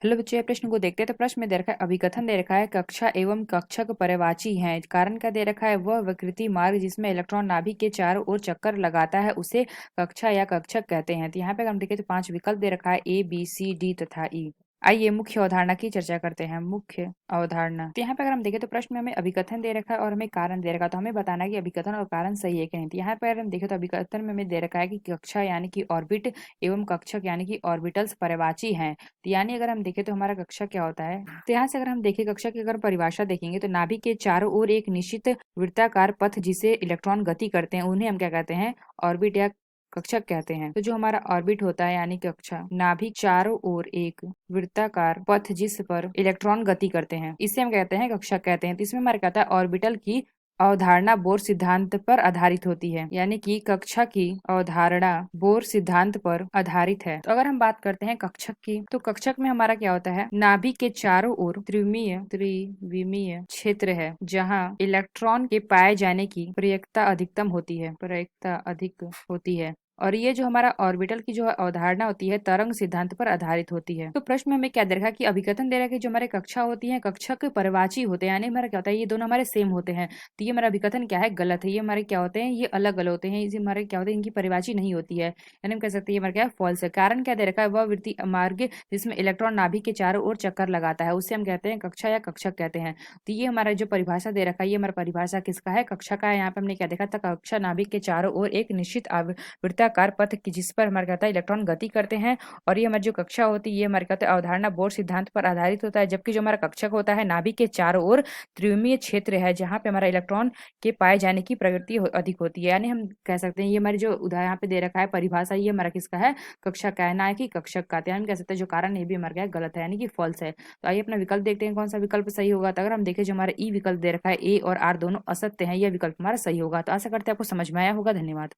Hello बच्चों, ये प्रश्न को देखते हैं। तो प्रश्न में दे रखा है, अभिकथन दे रखा है कक्षा एवं कक्षक पर्यायवाची हैं। कारण क्या दे रखा है, वह विकृति मार्ग जिसमें इलेक्ट्रॉन नाभिक के चारों ओर चक्कर लगाता है उसे कक्षा या कक्षक कहते हैं। तो यहाँ पे अगर हम देखें तो 5 विकल्प दे रखा है, ए बी सी डी तथा ई। आइए मुख्य अवधारणा की चर्चा करते हैं। मुख्य अवधारणा, तो यहाँ पे अगर हम देखें तो प्रश्न में हमें अभिकथन दे रखा है और हमें कारण दे रखा है। तो हमें बताना है कि अभिकथन और कारण सही है कि नहीं। तो यहाँ पे अगर हम देखें तो अभिकथन में हमें दे रखा है कि कक्षा यानी कि ऑर्बिट एवं कक्षक यानी कि ऑर्बिटल्स पर्यायवाची हैं। तो यानी अगर हम देखें तो हमारा कक्षा क्या होता है। तो यहाँ से अगर हम देखें कक्षा की अगर परिभाषा देखेंगे तो नाभिक के चारों ओर एक निश्चित वृत्ताकार पथ जिसे इलेक्ट्रॉन गति करते हैं उन्हें हम क्या कहते हैं, ऑर्बिट या कक्षक कहते हैं। तो जो हमारा ऑर्बिट होता है यानी कक्षा, नाभिक चारों ओर एक वृत्ताकार पथ जिस पर इलेक्ट्रॉन गति करते हैं, इसे हम कहते हैं कक्षक कहते हैं। तो इसमें हमारा कहता है ऑर्बिटल की अवधारणा बोर सिद्धांत पर आधारित होती है, यानी कि कक्षा की अवधारणा बोर सिद्धांत पर आधारित है। तो अगर हम बात करते हैं कक्षक की, तो कक्षक में हमारा क्या होता है, नाभिक के चारों ओर त्रिविमीय क्षेत्र है जहां इलेक्ट्रॉन के पाए जाने की प्रयिकता अधिकतम होती है, प्रयिकता अधिक होती है। और ये जो हमारा ऑर्बिटल की जो अवधारणा होती है तरंग सिद्धांत पर आधारित होती है। तो प्रश्न में हमें क्या दे रखा है कि अभिकथन दे रखा है कि जो हमारे कक्षा होती है कक्षक पर्यायवाची होते हैं, यानी हमारा क्या होता है, ये दोनों हमारे सेम होते हैं। तो ये हमारा अभिकथन क्या है, गलत है। ये हमारे क्या होते हैं, ये अलग अलग होते हैं। इसे हमारे क्या होते हैं, इनकी पर्यायवाची नहीं होती है, यानी हम कह सकते हैं ये हमारा क्या है, फॉल्स है। कारण क्या दे रखा है, वह वृत्ति मार्ग जिसमें इलेक्ट्रॉन नाभिक के चारों ओर चक्कर लगाता है उसे हम कहते हैं कक्षा या कक्षक कहते हैं। तो ये हमारा जो परिभाषा दे रखा है, ये हमारा परिभाषा किसका है, कक्षा का है। यहाँ पे हमने क्या देखा था, कक्षा नाभिक के चारों ओर एक निश्चित वृत्ताकार पथ की जिस पर हमारे कहता है इलेक्ट्रॉन गति करते हैं। और ये हमारी जो कक्षा होती है ये हमारे कहते हैं अवधारणा बोर सिद्धांत पर आधारित होता है। जबकि जो हमारा कक्षक होता है नाभिक के चारों ओर त्रिविमीय क्षेत्र है जहाँ पे हमारा इलेक्ट्रॉन के पाए जाने की प्रवृत्ति अधिक होती है। यानी हम कह सकते हैं ये हमारी जो उदाहरण यहाँ पे दे रखा है परिभाषा, ये हमारा किसका है, कक्षा का है, ना कि कक्षक का। तो हम कह सकते हैं जो कारण ये भी हमारा क्या है, गलत है, यानी कि फॉल्स है। तो आइए अपना विकल्प देखते हैं कौन सा विकल्प सही होगा। तो अगर हम देखें जो हमारा ई विकल्प दे रखा है, ए और आर दोनों असत्य है, यह विकल्प हमारा सही होगा। तो आशा करते हैं आपको समझ में आया होगा। धन्यवाद।